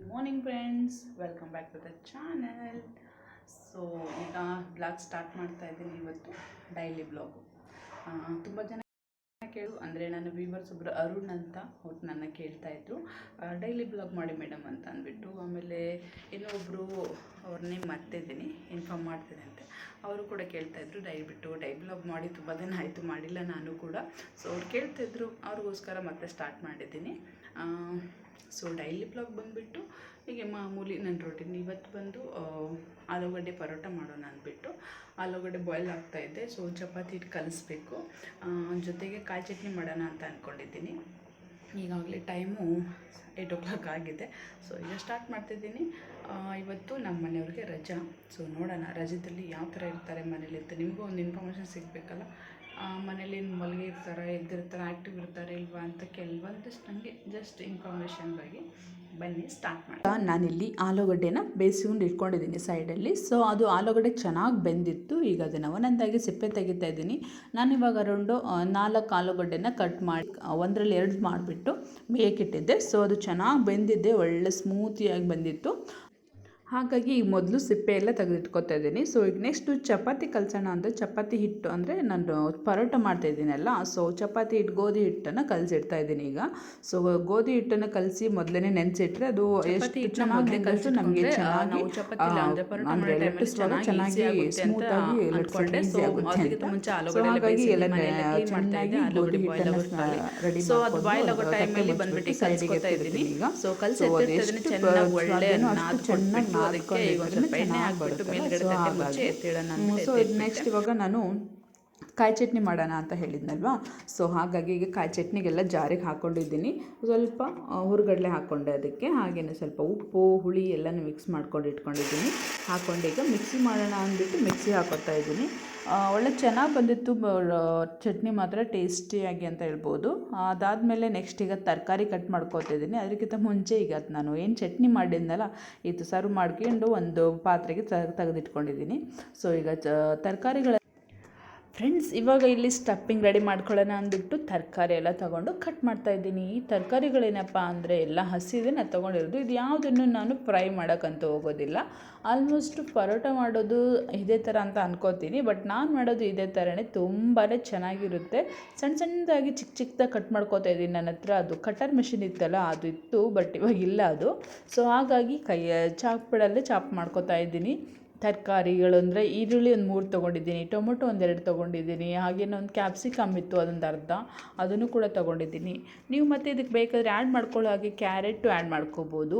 Morning friends, welcome back to the channel. So ಈಗ blog start ಮಾಡ್ತಾ ಇದ್ದೀನಿ. ಇವತ್ತು ಡೈಲಿ ಬ್ಲಾಗು. ತುಂಬ ಜನ ಅಂದರೆ ನನ್ನ ವ್ಯೂವರ್ಸ್ ಒಬ್ಬರು ಅರುಣ್ ಅಂತ ಅವ್ರು ನನ್ನ ಕೇಳ್ತಾಯಿದ್ರು, ಡೈಲಿ ಬ್ಲಾಗ್ ಮಾಡಿ ಮೇಡಮ್ ಅಂತ ಅಂದ್ಬಿಟ್ಟು. ಆಮೇಲೆ ಇನ್ನೊಬ್ಬರು ಅವ್ರನ್ನೇ ಮರ್ತಿದ್ದೀನಿ, ಇನ್ಫಾರ್ಮ್ ಮಾಡ್ತೀನಿ ಅಂತೆ. ಅವರು ಕೂಡ ಕೇಳ್ತಾಯಿದ್ರು ದಯವಿಟ್ಟು ಡೈಲಿ ಬ್ಲಾಗ್ ಮಾಡಿ, ತುಂಬ ದಿನ ಆಯಿತು ಮಾಡಿಲ್ಲ ನಾನು ಕೂಡ. ಸೊ ಅವ್ರು ಕೇಳ್ತಾಯಿದ್ರು, ಅವ್ರಿಗೋಸ್ಕರ ಮತ್ತೆ ಸ್ಟಾರ್ಟ್ ಮಾಡಿದ್ದೀನಿ. ಸೊ ಡೈಲಿ ಬ್ಲಾಗ್ ಬಂದುಬಿಟ್ಟು ಹೀಗೆ ಮಾಮೂಲಿ ನನ್ನ ರೊಟೀನ್. ಇವತ್ತು ಬಂದು ಆಲೂಗಡ್ಡೆ ಪರೋಟ ಮಾಡೋಣ ಅಂದ್ಬಿಟ್ಟು ಆಲೂಗಡ್ಡೆ ಬಾಯ್ಲ್ ಆಗ್ತಾಯಿದ್ದೆ. ಸೊ ಚಪಾತಿ ಹಿಟ್ಟು ಕಲಿಸ್ಬೇಕು, ಜೊತೆಗೆ ಕಾಯಿ ಚಟ್ನಿ ಮಾಡೋಣ ಅಂತ ಅಂದ್ಕೊಂಡಿದ್ದೀನಿ. ಈಗಾಗಲೇ ಟೈಮು 8 o'clock ಆಗಿದೆ. ಸೊ ಈಗ ಸ್ಟಾರ್ಟ್ ಮಾಡ್ತಿದ್ದೀನಿ. ಇವತ್ತು ನಮ್ಮ ಮನೆಯವ್ರಿಗೆ ರಜಾ. ಸೊ ನೋಡೋಣ ರಜದಲ್ಲಿ ಯಾವ ಥರ ಇರ್ತಾರೆ ಮನೇಲಿ ಅಂತ ನಿಮಗೂ ಒಂದು ಇನ್ಫಾರ್ಮೇಷನ್ ಸಿಗಬೇಕಲ್ಲ. ಮನೇಲಿ ಮಲಗಿ ಇರ್ತಾರೆ, ಎದ್ದಿರ್ತಾರೆ, ಆ್ಯಕ್ಟಿವ್ ಇರ್ತಾರೆ ಇಲ್ವಾ ಅಂತ ಕೆಲವೊಂದಷ್ಟು ನನಗೆ ಜಸ್ಟ್ ಇನ್ಫಾರ್ಮೇಷನ್ಗಾಗಿ ಬನ್ನಿ ಸ್ಟಾರ್ಟ್ ಮಾಡಿ. ನಾನಿಲ್ಲಿ ಆಲೂಗಡ್ಡೆನ ಬೇಯಿಸ್ಕೊಂಡು ಇಟ್ಕೊಂಡಿದ್ದೀನಿ ಸೈಡಲ್ಲಿ. ಸೊ ಅದು ಆಲೂಗಡ್ಡೆ ಚೆನ್ನಾಗಿ ಬೆಂದಿತ್ತು. ಈಗ ಅದನ್ನು ಒಂದೊಂದಾಗಿ ಸಿಪ್ಪೆ ತೆಗಿತಾ ಇದ್ದೀನಿ. ನಾನಿವಾಗ ಅರೌಂಡು 4 ಆಲೂಗಡ್ಡೆನ ಕಟ್ ಮಾಡಿ 1ರಲ್ಲಿ 2 ಮಾಡಿಬಿಟ್ಟು ಬೇಯಕ್ಕಿಟ್ಟಿದ್ದೆ. ಸೊ ಅದು ಚೆನ್ನಾಗಿ ಬೆಂದಿದ್ದೆ, ಒಳ್ಳೆ ಸ್ಮೂತಿಯಾಗಿ ಬಂದಿತ್ತು. ಹಾಗಾಗಿ ಈಗ ಮೊದಲು ಸಿಪ್ಪೆ ಎಲ್ಲ ತೆಗೆದಿಟ್ಕೊತಾ ಇದ್ದೀನಿ. ಸೊ ಈಗ ನೆಕ್ಸ್ಟು ಚಪಾತಿ ಕಲಸೋಣ ಅಂದರೆ ಚಪಾತಿ ಹಿಟ್ಟು ಅಂದರೆ ನಾನು ಪರೋಟ ಮಾಡ್ತಾಯಿದ್ದೀನಲ್ಲ, ಸೊ ಚಪಾತಿ ಹಿಟ್ಟು ಗೋಧಿ ಹಿಟ್ಟನ್ನು ಕಲಸಿಡ್ತಾ ಇದ್ದೀನಿ ಈಗ. ಸೊ ಗೋಧಿ ಹಿಟ್ಟನ್ನು ಕಲಸಿ ಮೊದಲೇ ನೆನೆಸಿಟ್ರೆ ಅದು ಎಷ್ಟು ಚೆನ್ನಾಗಿ ಕಲಸಿ ನಮಗೆ ಚೆನ್ನಾಗಿ ಚೆನ್ನಾಗಿ ಸ್ಮೂತಾಗಿ ಈಸಿ ಆಗುತ್ತೆ ಅಂತ. ಸೊ ಹಾಗಾಗಿ ಎಲ್ಲ ಚೆನ್ನಾಗಿ ಗೋಧಿ ಹಿಟ್ಟನ್ನು ರೆಡಿ ಮಾಡಿ ಸೈಡಿಗೆ ಎತ್ತಿದ್ದೀನಿ ಈಗ. ಸೊ ಚೆನ್ನಾಗಿ ಅದಕ್ಕೆ ಈಗ ಒಂದು ಸ್ವಲ್ಪ ಎಣ್ಣೆ ಹಾಕ್ಬಿಟ್ಟು ಮೇಲ್ಗಡೆ ತಟ್ಟೆ ಮುಚ್ಚಿ ಎತ್ತಿಡೋಣ. ಸೊ ನೆಕ್ಸ್ಟ್ ಇವಾಗ ನಾನು ಕಾಯಿ ಚಟ್ನಿ ಮಾಡೋಣ ಅಂತ ಹೇಳಿದ್ನಲ್ವಾ. ಸೊ ಹಾಗಾಗಿ ಈಗ ಕಾಯಿ ಚಟ್ನಿಗೆಲ್ಲ ಜಾರಿಗೆ ಹಾಕ್ಕೊಂಡಿದ್ದೀನಿ. ಸ್ವಲ್ಪ ಹುರುಗಡಲೆ ಹಾಕ್ಕೊಂಡೆ ಅದಕ್ಕೆ, ಹಾಗೆಯೇ ಸ್ವಲ್ಪ ಉಪ್ಪು ಹುಳಿ ಎಲ್ಲನೂ ಮಿಕ್ಸ್ ಮಾಡ್ಕೊಂಡು ಇಟ್ಕೊಂಡಿದ್ದೀನಿ. ಹಾಕ್ಕೊಂಡು ಈಗ ಮಿಕ್ಸಿ ಮಾಡೋಣ ಅಂದ್ಬಿಟ್ಟು ಮಿಕ್ಸಿ ಹಾಕೋತಾ ಇದ್ದೀನಿ. ಒಳ್ಳೆ ಚೆನ್ನಾಗಿ ಬಂದಿತ್ತು ಚಟ್ನಿ, ಮಾತ್ರ ಟೇಸ್ಟಿಯಾಗಿ ಅಂತ ಹೇಳ್ಬೋದು. ಅದಾದಮೇಲೆ ನೆಕ್ಸ್ಟ್ ಈಗ ತರಕಾರಿ ಕಟ್ ಮಾಡ್ಕೊತಾ ಇದ್ದೀನಿ. ಅದಕ್ಕಿಂತ ಮುಂಚೆ ಈಗ ನಾನು ಏನು ಚಟ್ನಿ ಮಾಡಿದ್ನಲ್ಲ ಇದು ಸರ್ವ್ ಮಾಡ್ಕೊಂಡು ಒಂದು ಪಾತ್ರೆಗೆ ತೆಗೆದಿಟ್ಕೊಂಡಿದ್ದೀನಿ. ಸೊ ಈಗ ತರಕಾರಿಗಳ ಫ್ರೆಂಡ್ಸ್, ಇವಾಗ ಇಲ್ಲಿ ಸ್ಟಫಿಂಗ್ ರೆಡಿ ಮಾಡ್ಕೊಳ್ಳೋಣ ಅಂದ್ಬಿಟ್ಟು ತರಕಾರಿ ಎಲ್ಲ ತೊಗೊಂಡು ಕಟ್ ಮಾಡ್ತಾಯಿದ್ದೀನಿ. ಈ ತರಕಾರಿಗಳೇನಪ್ಪ ಅಂದರೆ ಎಲ್ಲ ಹಸಿದೆ ನಾನು ತೊಗೊಂಡಿರೋದು. ಇದು ಯಾವುದನ್ನು ನಾನು ಫ್ರೈ ಮಾಡೋಕ್ಕಂತೂ ಹೋಗೋದಿಲ್ಲ. ಆಲ್ಮೋಸ್ಟ್ ಪರೋಟ ಮಾಡೋದು ಇದೇ ಥರ ಅಂತ ಅನ್ಕೋತೀನಿ, ಬಟ್ ನಾನು ಮಾಡೋದು ಇದೇ ಥರನೇ, ತುಂಬಾ ಚೆನ್ನಾಗಿರುತ್ತೆ. ಸಣ್ಣದಾಗಿ ಚಿಕ್ಕದಾಗಿ ಕಟ್ ಮಾಡ್ಕೋತಾ ಇದ್ದೀನಿ. ನನ್ನ ಹತ್ರ ಅದು ಕಟರ್ ಮೆಷಿನ್ ಇತ್ತಲ್ಲ ಅದು ಇತ್ತು, ಬಟ್ ಇವಾಗ ಇಲ್ಲ ಅದು. ಸೊ ಹಾಗಾಗಿ ಚಾಪ್ಗಳಲ್ಲೇ ಚಾಪ್ ಮಾಡ್ಕೋತಾ ಇದ್ದೀನಿ. ತರಕಾರಿಗಳು ಅಂದರೆ ಈರುಳ್ಳಿ ಒಂದು 3 ತೊಗೊಂಡಿದ್ದೀನಿ, ಟೊಮೊಟೊ 1-2 ತೊಗೊಂಡಿದ್ದೀನಿ, ಹಾಗೇನೋ ಒಂದು ಕ್ಯಾಪ್ಸಿಕಮ್ ಇತ್ತು ಅದೊಂದು ಅರ್ಧ, ಅದನ್ನು ಕೂಡ ತೊಗೊಂಡಿದ್ದೀನಿ. ನೀವು ಮತ್ತು ಇದಕ್ಕೆ ಬೇಕಾದರೆ ಆ್ಯಡ್ ಮಾಡ್ಕೊಳ್ಳೋ ಹಾಗೆ ಕ್ಯಾರೆಟು ಆ್ಯಡ್ ಮಾಡ್ಕೋಬೋದು.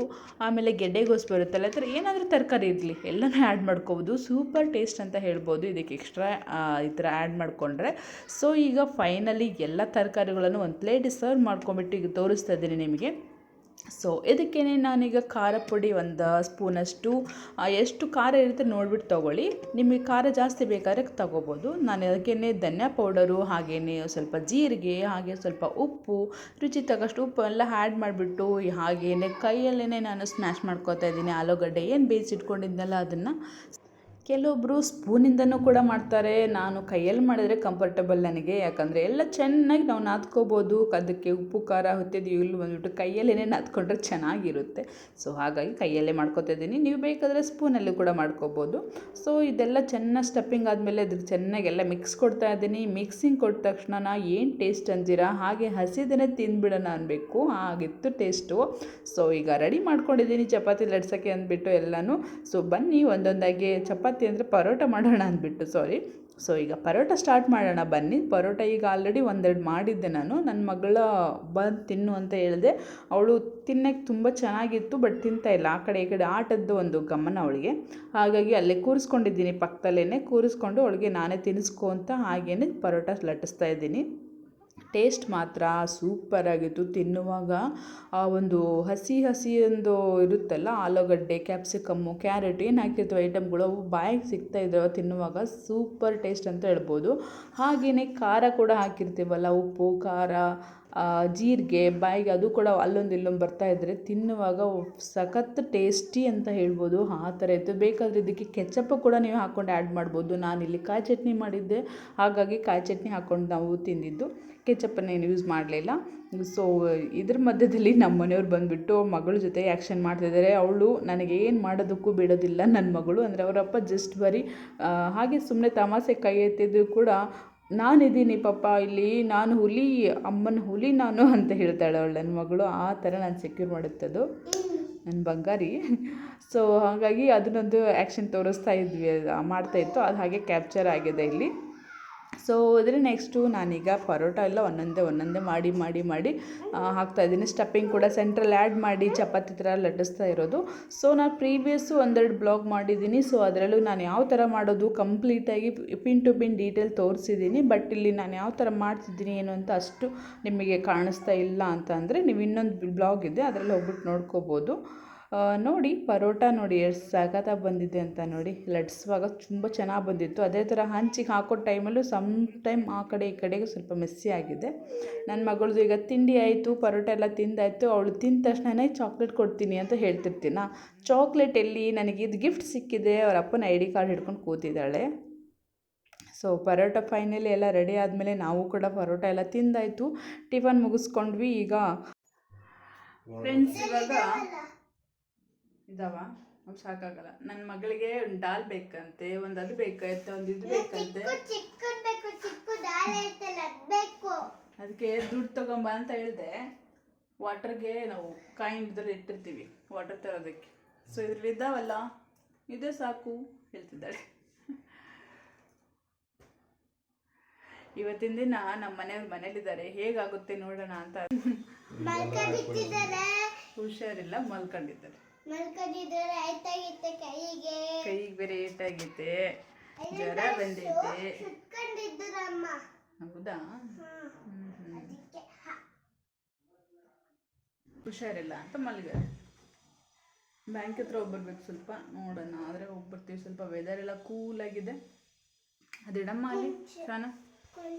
ಆಮೇಲೆ ಗೆಡ್ಡೆಗೋಸು ಬರುತ್ತಲ್ಲ, ಆ ಥರ ಏನಾದರೂ ತರಕಾರಿ ಇರಲಿ ಎಲ್ಲನೂ ಆ್ಯಡ್ ಮಾಡ್ಕೋಬೋದು. ಸೂಪರ್ ಟೇಸ್ಟ್ ಅಂತ ಹೇಳ್ಬೋದು ಇದಕ್ಕೆ ಎಕ್ಸ್ಟ್ರಾ ಈ ಥರ ಆ್ಯಡ್ ಮಾಡಿಕೊಂಡ್ರೆ. ಸೊ ಈಗ ಫೈನಲಿ ಎಲ್ಲ ತರಕಾರಿಗಳನ್ನು ಒಂದು ಪ್ಲೇಟಿಗೆ ಸರ್ವ್ ಮಾಡ್ಕೊಂಬಿಟ್ಟು ಈಗ ತೋರಿಸ್ತಾ ಇದ್ದೀನಿ ನಿಮಗೆ. ಸೊ ಇದಕ್ಕೇ ನಾನೀಗ ಖಾರ ಪುಡಿ 1 ಸ್ಪೂನಷ್ಟು, ಎಷ್ಟು ಖಾರ ಇರುತ್ತೆ ನೋಡಿಬಿಟ್ಟು ತೊಗೊಳ್ಳಿ. ನಿಮಗೆ ಖಾರ ಜಾಸ್ತಿ ಬೇಕಾದ್ರೆ ತೊಗೋಬೋದು. ನಾನು ಅದಕ್ಕೇ ಧನಿಯಾ ಪೌಡರು, ಹಾಗೆಯೇ ಸ್ವಲ್ಪ ಜೀರಿಗೆ, ಹಾಗೆ ಸ್ವಲ್ಪ ಉಪ್ಪು, ರುಚಿ ತಗೋಷ್ಟು ಉಪ್ಪು ಎಲ್ಲ ಆ್ಯಡ್ ಮಾಡಿಬಿಟ್ಟು ಹಾಗೆಯೇ ಕೈಯಲ್ಲೇ ನಾನು ಸ್ಮ್ಯಾಶ್ ಮಾಡ್ಕೊತಾ ಇದ್ದೀನಿ. ಆಲೂಗಡ್ಡೆ ಏನು ಬೇಯಿಸಿಟ್ಕೊಂಡಿದ್ನಲ್ಲ ಅದನ್ನು. ಕೆಲವೊಬ್ಬರು ಸ್ಪೂನಿಂದನೂ ಕೂಡ ಮಾಡ್ತಾರೆ. ನಾನು ಕೈಯಲ್ಲಿ ಮಾಡಿದ್ರೆ ಕಂಫರ್ಟಬಲ್ ನನಗೆ, ಯಾಕಂದರೆ ಎಲ್ಲ ಚೆನ್ನಾಗಿ ನಾವು ನಾದ್ಕೋಬೋದು. ಅದಕ್ಕೆ ಉಪ್ಪು ಖಾರ ಹೊತ್ತಿದ್ದು ಇಲ್ಲಿ ಬಂದುಬಿಟ್ಟು ಕೈಯಲ್ಲೇ ನಾದ್ಕೊಂಡ್ರೆ ಚೆನ್ನಾಗಿರುತ್ತೆ. ಸೊ ಹಾಗಾಗಿ ಕೈಯಲ್ಲೇ ಮಾಡ್ಕೊತಾ ಇದ್ದೀನಿ. ನೀವು ಬೇಕಾದರೆ ಸ್ಪೂನಲ್ಲೂ ಕೂಡ ಮಾಡ್ಕೋಬೋದು. ಸೊ ಇದೆಲ್ಲ ಚೆನ್ನಾಗಿ ಸ್ಟಫಿಂಗ್ ಆದಮೇಲೆ ಅದಕ್ಕೆ ಚೆನ್ನಾಗೆಲ್ಲ ಮಿಕ್ಸ್ ಕೊಡ್ತಾ ಇದ್ದೀನಿ. ಮಿಕ್ಸಿಂಗ್ ಕೊಟ್ಟ ತಕ್ಷಣ ಏನು ಟೇಸ್ಟ್ ಅಂತೀರಾ, ಹಾಗೆ ಹಸಿದನ್ನೇ ತಿಂದ್ಬಿಡೋಣ ಅನ್ಬೇಕು, ಆಗಿತ್ತು ಟೇಸ್ಟು. ಸೊ ಈಗ ರೆಡಿ ಮಾಡ್ಕೊಂಡಿದ್ದೀನಿ ಚಪಾತಿ ಲಡ್ಸೋಕ್ಕೆ ಅಂದ್ಬಿಟ್ಟು ಎಲ್ಲನೂ. ಸೊ ಬನ್ನಿ ಒಂದೊಂದಾಗಿ ಚಪಾತಿ ಅಂದರೆ ಪರೋಟ ಮಾಡೋಣ ಅಂದ್ಬಿಟ್ಟು ಸೊ ಈಗ ಪರೋಟ ಸ್ಟಾರ್ಟ್ ಮಾಡೋಣ ಬನ್ನಿ. ಪರೋಟ ಈಗ ಆಲ್ರೆಡಿ 1-2 ಮಾಡಿದ್ದೆ ನಾನು. ನನ್ನ ಮಗಳ ಬಂದು ತಿನ್ನು ಅಂತ ಹೇಳಿದೆ. ಅವಳು ತಿನ್ನೋಕ್ಕೆ ತುಂಬ ಚೆನ್ನಾಗಿತ್ತು, ಬಟ್ ತಿಂತಾಯಿಲ್ಲ. ಆ ಕಡೆ ಈ ಕಡೆ ಆಟದ್ದು ಒಂದು ಗಮನ ಅವಳಿಗೆ. ಹಾಗಾಗಿ ಅಲ್ಲೇ ಕೂರಿಸ್ಕೊಂಡಿದ್ದೀನಿ, ಪಕ್ಕದಲ್ಲೇ ಕೂರಿಸ್ಕೊಂಡು ಅವಳಿಗೆ ನಾನೇ ತಿನ್ನಿಸ್ಕೊ ಅಂತ ಹಾಗೇ ಪರೋಟ ಲಟ್ಟಿಸ್ತಾ ಇದ್ದೀನಿ. ಟೇಸ್ಟ್ ಮಾತ್ರ ಸೂಪರಾಗಿತ್ತು. ತಿನ್ನುವಾಗ ಆ ಒಂದು ಹಸಿ ಒಂದು ಇರುತ್ತಲ್ಲ, ಆಲೂಗಡ್ಡೆ, ಕ್ಯಾಪ್ಸಿಕಮ್ಮು, ಕ್ಯಾರೆಟ್ ಏನು ಹಾಕಿರ್ತೀವಿ ಐಟಮ್ಗಳು, ಅವು ಬಾಯಿಗೆ ಸಿಗ್ತಾಯಿದ್ದಾವೆ ತಿನ್ನುವಾಗ. ಸೂಪರ್ ಟೇಸ್ಟ್ ಅಂತ ಹೇಳ್ಬೋದು. ಹಾಗೆಯೇ ಖಾರ ಕೂಡ ಹಾಕಿರ್ತೀವಲ್ಲ, ಉಪ್ಪು ಖಾರ ಜೀರಿಗೆ ಬಾಯಿಗೆ ಅದು ಕೂಡ ಅಲ್ಲೊಂದು ಇಲ್ಲೊಂದು ಬರ್ತಾಯಿದ್ರೆ ತಿನ್ನುವಾಗ ಸಖತ್ ಟೇಸ್ಟಿ ಅಂತ ಹೇಳ್ಬೋದು. ಆ ಥರ ಇತ್ತು. ಬೇಕಾದರೆ ಇದಕ್ಕೆ ಕೆಚಪ್ಪು ಕೂಡ ನೀವು ಹಾಕ್ಕೊಂಡು ಆ್ಯಡ್ ಮಾಡ್ಬೋದು. ನಾನಿಲ್ಲಿ ಕಾಯಿ ಚಟ್ನಿ ಮಾಡಿದ್ದೆ, ಹಾಗಾಗಿ ಕಾಯಿ ಚಟ್ನಿ ಹಾಕ್ಕೊಂಡು ನಾವು ತಿಂದಿದ್ದು. ಕೆಚಪ್ಪನ್ನೇನು ಯೂಸ್ ಮಾಡಲಿಲ್ಲ. ಸೊ ಇದ್ರ ಮಧ್ಯದಲ್ಲಿ ನಮ್ಮ ಮನೆಯವ್ರು ಬಂದುಬಿಟ್ಟು ಮಗಳ ಜೊತೆ ಆ್ಯಕ್ಷನ್ ಮಾಡ್ತಿದ್ದಾರೆ. ಅವಳು ನನಗೇನು ಮಾಡೋದಕ್ಕೂ ಬಿಡೋದಿಲ್ಲ ನನ್ನ ಮಗಳು. ಅಂದರೆ ಅವರಪ್ಪ ಜಸ್ಟ್ ಬರೀ ಹಾಗೆ ಸುಮ್ಮನೆ ತಮಾಷೆ ಕೈ ಎತ್ತಿದ್ರು ಕೂಡ ನಾನಿದ್ದೀನಿ ಪಾಪ ಇಲ್ಲಿ, ನಾನು ಹುಲಿ, ಅಮ್ಮನ ಹುಲಿ ನಾನು ಅಂತ ಹೇಳ್ತಾಳೆ ಅವಳು ನನ್ನ ಮಗಳು. ಆ ಥರ ನಾನು ಸೆಕ್ಯೂರ್ ಮಾಡುತ್ತದು ನನ್ನ ಬಂಗಾರಿ. ಸೊ ಹಾಗಾಗಿ ಅದನ್ನೊಂದು ಆ್ಯಕ್ಷನ್ ತೋರಿಸ್ತಾ ಇದ್ವಿ, ಮಾಡ್ತಾಯಿತ್ತು. ಅದು ಹಾಗೆ ಕ್ಯಾಪ್ಚರ್ ಆಗಿದೆ ಇಲ್ಲಿ. ಸೊ ಇದ್ರೆ ನೆಕ್ಸ್ಟು ನಾನೀಗ ಪರೋಟ ಎಲ್ಲ ಒಂದೊಂದೇ ಮಾಡಿ ಹಾಕ್ತಾಯಿದ್ದೀನಿ. ಸ್ಟಫಿಂಗ್ ಕೂಡ ಸೆಂಟ್ರಲ್ಲಿ ಆ್ಯಡ್ ಮಾಡಿ ಚಪಾತಿ ಥರ ಲಟ್ಟಿಸ್ತಾ ಇರೋದು. ಸೊ ನಾನು ಪ್ರೀವಿಯಸ್ಸು ಒಂದೆರಡು ಬ್ಲಾಗ್ ಮಾಡಿದ್ದೀನಿ. ಸೊ ಅದರಲ್ಲೂ ನಾನು ಯಾವ ಥರ ಮಾಡೋದು ಕಂಪ್ಲೀಟಾಗಿ ಪಿನ್ ಟು ಪಿನ್ ಡೀಟೇಲ್ ತೋರಿಸಿದ್ದೀನಿ. ಬಟ್ ಇಲ್ಲಿ ನಾನು ಯಾವ ಥರ ಮಾಡ್ತಿದ್ದೀನಿ ಏನು ಅಂತ ಅಷ್ಟು ನಿಮಗೆ ಕಾಣಿಸ್ತಾ ಇಲ್ಲ ಅಂತ ಅಂದರೆ ನೀವು ಇನ್ನೊಂದು ಬ್ಲಾಗ್ ಇದೆ, ಅದರಲ್ಲಿ ಹೋಗ್ಬಿಟ್ಟು ನೋಡ್ಕೋಬೋದು. ನೋಡಿ ಪರೋಟ ನೋಡಿ ಎಷ್ಟು ಸಖತ್ತಾಗಿ ಬಂದಿದೆ ಅಂತ ನೋಡಿ. ಲಟ್ಸುವಾಗ ತುಂಬ ಚೆನ್ನಾಗಿ ಬಂದಿತ್ತು. ಅದೇ ಥರ ಹಂಚಿಗೆ ಹಾಕೋ ಟೈಮಲ್ಲೂ ಟೈಮ್ ಆ ಕಡೆ ಈ ಕಡೆಗೆ ಸ್ವಲ್ಪ ಮೆಸ್ಸಿ ಆಗಿದೆ. ನನ್ನ ಮಗಳದು ಈಗ ತಿಂಡಿ ಆಯಿತು, ಪರೋಟ ಎಲ್ಲ ತಿಂದಾಯಿತು. ಅವಳು ತಿಂದ ತಕ್ಷಣವೇ ಚಾಕ್ಲೇಟ್ ಕೊಡ್ತೀನಿ ಅಂತ ಹೇಳ್ತಿರ್ತೀನ. ಚಾಕ್ಲೇಟ್ ಎಲ್ಲಿ, ನನಗೆ ಇದು ಗಿಫ್ಟ್ ಸಿಕ್ಕಿದೆ, ಅವರ ಅಪ್ಪನ ID ಕಾರ್ಡ್ ಹಿಡ್ಕೊಂಡು ಕೂತಿದ್ದಾಳೆ. ಸೊ ಪರೋಟ ಫೈನಲಿ ಎಲ್ಲ ರೆಡಿ ಆದಮೇಲೆ ನಾವು ಕೂಡ ಪರೋಟ ಎಲ್ಲ ತಿಂದಾಯಿತು, ಟಿಫನ್ ಮುಗಿಸ್ಕೊಂಡ್ವಿ. ಈಗ ಫ್ರೆಂಡ್ಸ್ ಇವಾಗ ಇದಾವ ಸಾಕಾಗಲ್ಲ. ನನ್ನ ಮಗಳಿಗೆ ಒಂದು ಡಾಲ್ ಬೇಕಂತೆ, ಒಂದು ಅದು ಬೇಕಂತೆ, ಒಂದು ಇದು ಬೇಕಂತೆ. ಅದಕ್ಕೆ ದುಡ್ಡು ತಗೊಂಬ ಅಂತ ಹೇಳಿದೆ. ವಾಟರ್ಗೆ ನಾವು ಕಾಯಿನ್ ಇದ್ರಲ್ಲಿ ಇಟ್ಟಿರ್ತೀವಿ ವಾಟರ್ ತರೋದಕ್ಕೆ. ಸೊ ಇದ್ರಲ್ಲಿ ಇದ್ದಾವಲ್ಲ, ಇದೇ ಸಾಕು ಹೇಳ್ತಿದ್ದಾಳೆ. ಇವತ್ತಿನ ದಿನ ನಮ್ಮ ಮನೆಯವ್ರು ಮನೇಲಿದ್ದಾರೆ, ಹೇಗಾಗುತ್ತೆ ನೋಡೋಣ ಅಂತ. ಹುಷಾರಿಲ್ಲ, ಮಲ್ಕೊಂಡಿದ್ದಾರೆ. ಕೈಗೆ ಬೇರೆ ಏಟಾಗೈತೆ, ಜ್ವರ ಬಂದೈತೆ. ಹೌದಾ? ಹುಷಾರಿಲ್ಲ ಅಂತ ಮಲಗಿದ್ದಾರೆ. ಬ್ಯಾಂಕ್ ಹತ್ರ ಹೋಗ್ಬರ್ಬೇಕು, ಸ್ವಲ್ಪ ನೋಡೋಣ. ಆದರೆ ಹೋಗ್ಬರ್ತೀವಿ. ಸ್ವಲ್ಪ ವೆದರ್ ಎಲ್ಲ ಕೂಲಾಗಿದೆ. ಅದಿಡಮ್ಮ ಅಲ್ಲಿ ಶಾನ,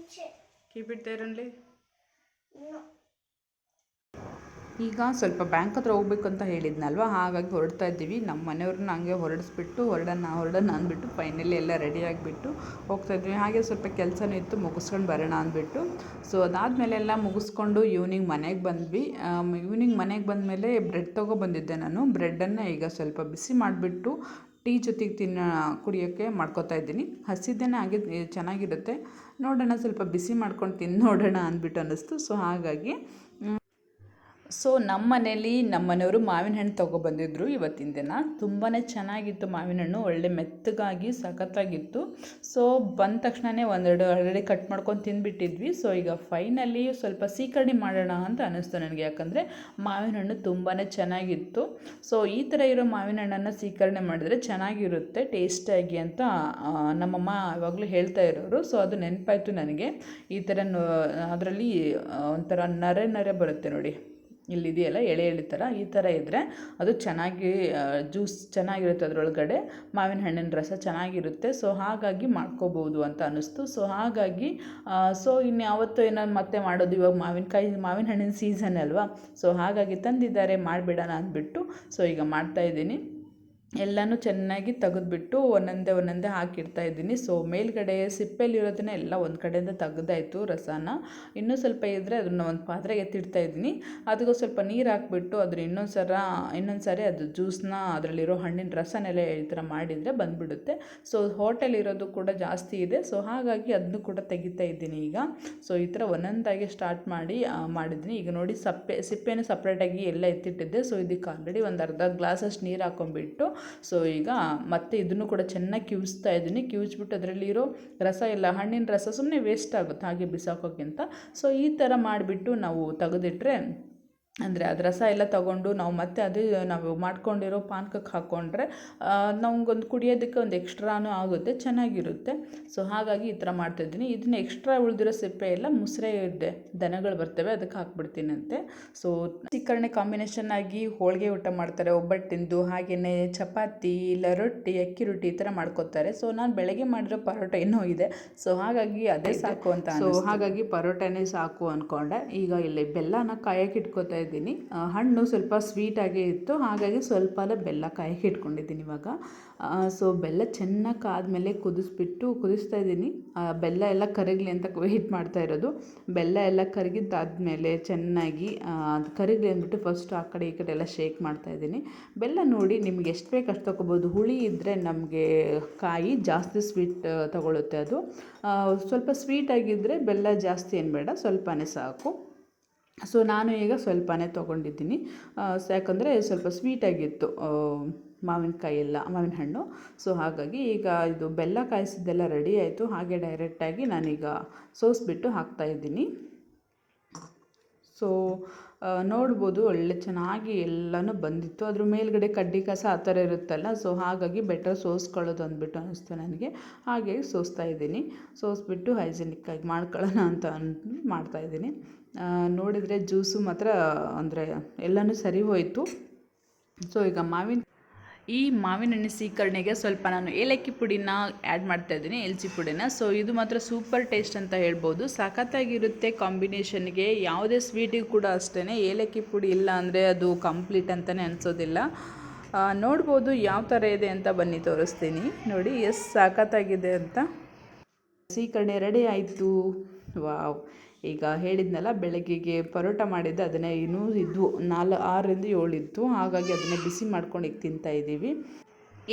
ಕೀಪ್ ಇಟ್ ದೇರ್ ಓನ್ಲಿ. ಈಗ ಸ್ವಲ್ಪ ಬ್ಯಾಂಕ್ ಹತ್ರ ಹೋಗ್ಬೇಕು ಅಂತ ಹೇಳಿದ್ನಲ್ವ, ಹಾಗಾಗಿ ಹೊರಡ್ತಾ ಇದ್ದೀವಿ. ನಮ್ಮ ಮನೆಯವ್ರನ್ನ ಹಂಗೆ ಹೊರಡಿಸ್ಬಿಟ್ಟು ಹೊರಡೋಣ ಅಂದ್ಬಿಟ್ಟು ಫೈನಲಿ ಎಲ್ಲ ರೆಡಿ ಆಗಿಬಿಟ್ಟು ಹೋಗ್ತಾಯಿದ್ವಿ. ಹಾಗೆ ಸ್ವಲ್ಪ ಕೆಲಸನೂ ಇತ್ತು, ಮುಗಿಸ್ಕೊಂಡು ಬರೋಣ ಅಂದ್ಬಿಟ್ಟು. ಸೊ ಅದಾದಮೇಲೆ ಎಲ್ಲ ಮುಗಿಸ್ಕೊಂಡು ಈವ್ನಿಂಗ್ ಮನೆಗೆ ಬಂದ್ವಿ. ಈವ್ನಿಂಗ್ ಮನೆಗೆ ಬಂದಮೇಲೆ ಬ್ರೆಡ್ ತೊಗೊಬಂದಿದ್ದೆ ನಾನು. ಬ್ರೆಡ್ಡನ್ನು ಈಗ ಸ್ವಲ್ಪ ಬಿಸಿ ಮಾಡಿಬಿಟ್ಟು ಟೀ ಜೊತೆಗೆ ಕುಡಿಯೋಕ್ಕೆ ಮಾಡ್ಕೊತಾ ಇದ್ದೀನಿ. ಹಸಿದ್ದೇನೆ ಹಾಗೆ ಚೆನ್ನಾಗಿರುತ್ತೆ. ನೋಡೋಣ, ಸ್ವಲ್ಪ ಬಿಸಿ ಮಾಡ್ಕೊಂಡು ತಿಂದು ನೋಡೋಣ ಅಂದ್ಬಿಟ್ಟು ಅನ್ನಿಸ್ತು. ಸೊ ಹಾಗಾಗಿ ನಮ್ಮ ಮನೇಲಿ ನಮ್ಮ ಮನೆಯವರು ಮಾವಿನ ಹಣ್ಣು ತೊಗೊಬಂದಿದ್ರು ಇವತ್ತಿನ ದಿನ. ತುಂಬಾ ಚೆನ್ನಾಗಿತ್ತು ಮಾವಿನ ಹಣ್ಣು, ಒಳ್ಳೆ ಮೆತ್ತಗಾಗಿ ಸಖತ್ತಾಗಿತ್ತು. ಸೊ ಬಂದ ತಕ್ಷಣವೇ ಒಂದೆರಡು ಆಲ್ರೆಡಿ ಕಟ್ ಮಾಡ್ಕೊಂಡು ತಿಂದುಬಿಟ್ಟಿದ್ವಿ. ಸೊ ಈಗ ಫೈನಲಿ ಸ್ವಲ್ಪ ಸೀಕರಣೆ ಮಾಡೋಣ ಅಂತ ಅನ್ನಿಸ್ತು ನನಗೆ, ಯಾಕಂದರೆ ಮಾವಿನ ಹಣ್ಣು ತುಂಬಾ ಚೆನ್ನಾಗಿತ್ತು. ಸೊ ಈ ಥರ ಇರೋ ಮಾವಿನ ಹಣ್ಣನ್ನು ಸೀಕರಣೆ ಮಾಡಿದರೆ ಚೆನ್ನಾಗಿರುತ್ತೆ ಟೇಸ್ಟಾಗಿ ಅಂತ ನಮ್ಮಮ್ಮ ಯಾವಾಗಲೂ ಹೇಳ್ತಾ ಇರೋರು. ಸೊ ಅದು ನೆನಪಾಯಿತು ನನಗೆ. ಈ ಥರ ಅದರಲ್ಲಿ ಒಂಥರ ನರೆ ಬರುತ್ತೆ ನೋಡಿ, ಇಲ್ಲಿದೆಯಲ್ಲ ಎಳೆ ಥರ, ಈ ಥರ ಇದ್ದರೆ ಅದು ಚೆನ್ನಾಗಿ ಜ್ಯೂಸ್ ಚೆನ್ನಾಗಿರುತ್ತೆ, ಅದರೊಳಗಡೆ ಮಾವಿನ ಹಣ್ಣಿನ ರಸ ಚೆನ್ನಾಗಿರುತ್ತೆ. ಸೊ ಹಾಗಾಗಿ ಮಾಡ್ಕೋಬೋದು ಅಂತ ಅನ್ನಿಸ್ತು. ಸೊ ಹಾಗಾಗಿ ಇನ್ನು ಯಾವತ್ತೂ ಏನಾದ್ರು ಮತ್ತೆ ಮಾಡೋದು, ಇವಾಗ ಮಾವಿನ ಹಣ್ಣಿನ ಸೀಸನ್ ಅಲ್ವಾ. ಸೊ ಹಾಗಾಗಿ ತಂದಿದ್ದಾರೆ, ಮಾಡಿಬಿಡೋಣ ಅಂದ್ಬಿಟ್ಟು ಸೊ ಈಗ ಮಾಡ್ತಾಯಿದ್ದೀನಿ. ಎಲ್ಲನೂ ಚೆನ್ನಾಗಿ ತೆಗೆದ್ಬಿಟ್ಟು ಒಂದೊಂದೇ ಹಾಕಿಡ್ತಾ ಇದ್ದೀನಿ. ಸೊ ಮೇಲ್ಗಡೆ ಸಿಪ್ಪೆಲಿರೋದನ್ನ ಎಲ್ಲ ಒಂದು ಕಡೆಯಿಂದ ತೆಗೆದಾಯಿತು ರಸನ. ಇನ್ನೂ ಸ್ವಲ್ಪ ಇದ್ದರೆ ಅದನ್ನು ಒಂದು ಪಾತ್ರೆಗೆ ಎತ್ತಿಡ್ತಾ ಇದ್ದೀನಿ. ಅದಕ್ಕೂ ಸ್ವಲ್ಪ ನೀರು ಹಾಕ್ಬಿಟ್ಟು ಅದ್ರ ಇನ್ನೊಂದು ಸಾರಿ ಅದು ಜ್ಯೂಸನ್ನ, ಅದರಲ್ಲಿರೋ ಹಣ್ಣಿನ ರಸನೆಲ್ಲ ಈ ಥರ ಮಾಡಿದರೆ ಬಂದುಬಿಡುತ್ತೆ. ಸೊ ಹೋಟೆಲ್ ಇರೋದು ಕೂಡ ಜಾಸ್ತಿ ಇದೆ. ಸೊ ಹಾಗಾಗಿ ಅದನ್ನು ಕೂಡ ತೆಗಿತಾ ಇದ್ದೀನಿ ಈಗ. ಸೊ ಈ ಥರ ಒಂದೊಂದಾಗಿ ಸ್ಟಾರ್ಟ್ ಮಾಡಿದ್ದೀನಿ. ಈಗ ನೋಡಿ ಸಿಪ್ಪೆನೂ ಸಪ್ರೇಟಾಗಿ ಎಲ್ಲ ಎತ್ತಿಟ್ಟಿದ್ದೆ. ಸೊ ಇದಕ್ಕೆ ಆಲ್ರೆಡಿ ಒಂದು ಅರ್ಧ ಗ್ಲಾಸಷ್ಟು ನೀರು ಹಾಕ್ಕೊಂಡ್ಬಿಟ್ಟು ಸೊ ಈಗ ಮತ್ತೆ ಇದನ್ನು ಕೂಡ ಚೆನ್ನಾಗಿ ಕಿವುಚ್ತಾ ಇದ್ದೀನಿ. ಕಿವುಚ್ಬಿಟ್ಟು ಅದರಲ್ಲಿರೋ ರಸ ಎಲ್ಲ, ಹಣ್ಣಿನ ರಸ ಸುಮ್ಮನೆ ವೇಸ್ಟ್ ಆಗುತ್ತೆ ಹಾಗೆ ಬಿಸಾಕೋಕ್ಕಿಂತ. ಸೊ ಈ ಥರ ಮಾಡಿಬಿಟ್ಟು ನಾವು ತೆಗೆದಿಟ್ರೆ, ಅಂದರೆ ಅದು ರಸ ಎಲ್ಲ ತೊಗೊಂಡು ನಾವು ಮಾಡ್ಕೊಂಡಿರೋ ಪಾನಕಕ್ಕೆ ಹಾಕ್ಕೊಂಡ್ರೆ ನಮಗೊಂದು ಕುಡಿಯೋದಕ್ಕೆ ಒಂದು ಎಕ್ಸ್ಟ್ರಾನೂ ಆಗುತ್ತೆ, ಚೆನ್ನಾಗಿರುತ್ತೆ. ಸೊ ಹಾಗಾಗಿ ಈ ಥರ ಮಾಡ್ತಾಯಿದ್ದೀನಿ. ಇದನ್ನ ಎಕ್ಸ್ಟ್ರಾ ಉಳಿದಿರೋ ಸಿಪ್ಪೆ ಎಲ್ಲ ಮುಸ್ರೆ ಇದೆ, ದನಗಳು ಬರ್ತವೆ, ಅದಕ್ಕೆ ಹಾಕ್ಬಿಡ್ತೀನಂತೆ. ಸೊ ಸೀಕರಣೆ ಕಾಂಬಿನೇಷನ್ ಆಗಿ ಹೋಳಿಗೆ ಊಟ ಮಾಡ್ತಾರೆ, ಒಬ್ಬಟ್ಟಿಂದು, ಹಾಗೆಯೇ ಚಪಾತಿ ಇಲ್ಲ ರೊಟ್ಟಿ, ಅಕ್ಕಿ ರೊಟ್ಟಿ ಈ ಥರ ಮಾಡ್ಕೋತಾರೆ. ಸೊ ನಾನು ಬೆಳಗ್ಗೆ ಮಾಡಿರೋ ಪರೋಟ ಇನ್ನೂ ಇದೆ. ಸೊ ಹಾಗಾಗಿ ಅದೇ ಸಾಕು ಅಂತ, ಸೊ ಹಾಗಾಗಿ ಪರೋಟನೇ ಸಾಕು ಅಂದ್ಕೊಂಡೆ. ಈಗ ಇಲ್ಲಿ ಬೆಲ್ಲನ ಕಾಯಕ್ಕೆ ಇಟ್ಕೋತಾ ಇದ್ದೀನಿ. ಹಣ್ಣು ಸ್ವಲ್ಪ ಸ್ವೀಟಾಗೇ ಇತ್ತು, ಹಾಗಾಗಿ ಸ್ವಲ್ಪ ಬೆಲ್ಲ ಕಾಯಕ್ಕೆ ಇಟ್ಕೊಂಡಿದ್ದೀನಿ ಇವಾಗ. ಸೊ ಬೆಲ್ಲ ಚೆನ್ನಾಗಿ ಕಾದ್ಮೇಲೆ ಕುದಿಸ್ತಾ ಇದ್ದೀನಿ. ಬೆಲ್ಲ ಎಲ್ಲ ಕರಗಲಿ ಅಂತ ವೆಯ್ಟ್ ಮಾಡ್ತಾ ಇರೋದು. ಬೆಲ್ಲ ಎಲ್ಲ ಕರಗಿದ್ದಾದಮೇಲೆ ಚೆನ್ನಾಗಿ ಅದು ಕರಗಲಿ ಅಂದ್ಬಿಟ್ಟು ಫಸ್ಟ್ ಆ ಕಡೆ ಈ ಕಡೆ ಎಲ್ಲ ಶೇಕ್ ಮಾಡ್ತಾಯಿದ್ದೀನಿ. ಬೆಲ್ಲ ನೋಡಿ ನಿಮ್ಗೆ ಎಷ್ಟು ಬೇಕು ಅಷ್ಟು ತೊಗೋಬೋದು. ಹುಳಿ ಇದ್ದರೆ ನಮಗೆ ಕಾಯಿ ಜಾಸ್ತಿ ಸ್ವೀಟ್ ತಗೊಳುತ್ತೆ ಅದು. ಸ್ವಲ್ಪ ಸ್ವೀಟಾಗಿದ್ದರೆ ಬೆಲ್ಲ ಜಾಸ್ತಿ ಏನು ಬೇಡ, ಸ್ವಲ್ಪನೇ ಸಾಕು. ಸೊ ನಾನು ಈಗ ಸ್ವಲ್ಪನೇ ತೊಗೊಂಡಿದ್ದೀನಿ. ಯಾಕಂದರೆ ಸ್ವಲ್ಪ ಸ್ವೀಟಾಗಿತ್ತು ಮಾವಿನ ಹಣ್ಣು. ಸೊ ಹಾಗಾಗಿ ಈಗ ಇದು ಬೆಲ್ಲ ಕಾಯಿಸಿದ್ದೆಲ್ಲ ರೆಡಿ ಆಯಿತು. ಹಾಗೆ ಡೈರೆಕ್ಟಾಗಿ ನಾನೀಗ ಸೋಸಿಬಿಟ್ಟು ಹಾಕ್ತಾಯಿದ್ದೀನಿ. ಸೊ ನೋಡ್ಬೋದು ಒಳ್ಳೆ ಚೆನ್ನಾಗಿ ಎಲ್ಲನೂ ಬಂದಿತ್ತು. ಅದ್ರ ಮೇಲ್ಗಡೆ ಕಡ್ಡಿ ಕಸ ಆ ಥರ ಇರುತ್ತಲ್ಲ, ಸೊ ಹಾಗಾಗಿ ಬೆಟರ್ ಸೋಸ್ಕೊಳ್ಳೋದು ಅಂದ್ಬಿಟ್ಟು ಅನ್ನಿಸ್ತು ನನಗೆ. ಹಾಗೆ ಸೋಸ್ತಾ ಇದ್ದೀನಿ. ಸೋಸ್ಬಿಟ್ಟು ಹೈಜಿನಿಕ್ಕಾಗಿ ಮಾಡ್ಕೊಳ್ಳೋಣ ಅಂತ ಮಾಡ್ತಾಯಿದ್ದೀನಿ. ನೋಡಿದರೆ ಜ್ಯೂಸು ಮಾತ್ರ ಅಂದರೆ ಎಲ್ಲನೂ ಸರಿ ಹೋಯಿತು. ಸೊ ಈಗ ಈ ಮಾವಿನ ಹಣ್ಣು ಸೀಕರಣೆಗೆ ಸ್ವಲ್ಪ ನಾನು ಏಲಕ್ಕಿ ಪುಡಿನ ಆ್ಯಡ್ ಮಾಡ್ತಾಯಿದ್ದೀನಿ, ಎಲ್ಚಿ ಪುಡಿನ. ಸೊ ಇದು ಮಾತ್ರ ಸೂಪರ್ ಟೇಸ್ಟ್ ಅಂತ ಹೇಳ್ಬೋದು. ಸಖತ್ತಾಗಿರುತ್ತೆ ಕಾಂಬಿನೇಷನ್ಗೆ. ಯಾವುದೇ ಸ್ವೀಟಿಗೆ ಕೂಡ ಅಷ್ಟೇ ಏಲಕ್ಕಿ ಪುಡಿ ಇಲ್ಲ ಅಂದರೆ ಅದು ಕಂಪ್ಲೀಟ್ ಅಂತಲೇ ಅನಿಸೋದಿಲ್ಲ. ನೋಡ್ಬೋದು ಯಾವ ಥರ ಇದೆ ಅಂತ ಬನ್ನಿ ತೋರಿಸ್ತೀನಿ. ನೋಡಿ ಎಷ್ಟು ಸಖತ್ತಾಗಿದೆ ಅಂತ. ಸೀಕರಣೆ ರೆಡಿ ಆಯಿತು. ವಾವ್! ಈಗ ಹೇಳಿದ್ನಲ್ಲ ಬೆಳಗ್ಗೆಗೆ ಪರೋಟ ಮಾಡಿದ್ದೆ, ಅದನ್ನೇ ಇನ್ನೂ ಇದ್ವು 6ರಿಂದ 7 ಇತ್ತು. ಹಾಗಾಗಿ ಅದನ್ನೇ ಬಿಸಿ ಮಾಡ್ಕೊಂಡು ಈಗ ತಿಂತಾಯಿದ್ದೀವಿ.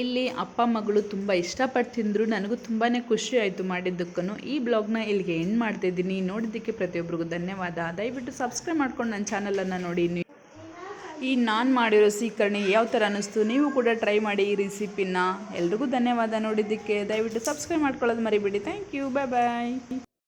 ಇಲ್ಲಿ ಅಪ್ಪ ಮಗಳು ತುಂಬ ಇಷ್ಟಪಟ್ಟು ತಿಂದರು. ನನಗೂ ತುಂಬಾ ಖುಷಿ ಆಯಿತು ಮಾಡಿದ್ದಕ್ಕೂ. ಈ ಬ್ಲಾಗ್ನ ಇಲ್ಲಿಗೆ ಎಂಡ್ ಮಾಡ್ತಾಯಿದ್ದೀನಿ. ನೋಡಿದ್ದಕ್ಕೆ ಪ್ರತಿಯೊಬ್ಬರಿಗೂ ಧನ್ಯವಾದ. ದಯವಿಟ್ಟು ಸಬ್ಸ್ಕ್ರೈಬ್ ಮಾಡ್ಕೊಂಡು ನನ್ನ ಚಾನಲನ್ನು ನೋಡಿ. ಈ ನಾನು ಮಾಡಿರೋ ಸೀಕರಣೆ ಯಾವ ಥರ ಅನ್ನಿಸ್ತು, ನೀವು ಕೂಡ ಟ್ರೈ ಮಾಡಿ ಈ ರೆಸಿಪಿನ. ಎಲ್ರಿಗೂ ಧನ್ಯವಾದ ನೋಡಿದ್ದಕ್ಕೆ. ದಯವಿಟ್ಟು ಸಬ್ಸ್ಕ್ರೈಬ್ ಮಾಡ್ಕೊಳ್ಳೋದು ಮರಿಬೇಡಿ. Thank you. Bye bye.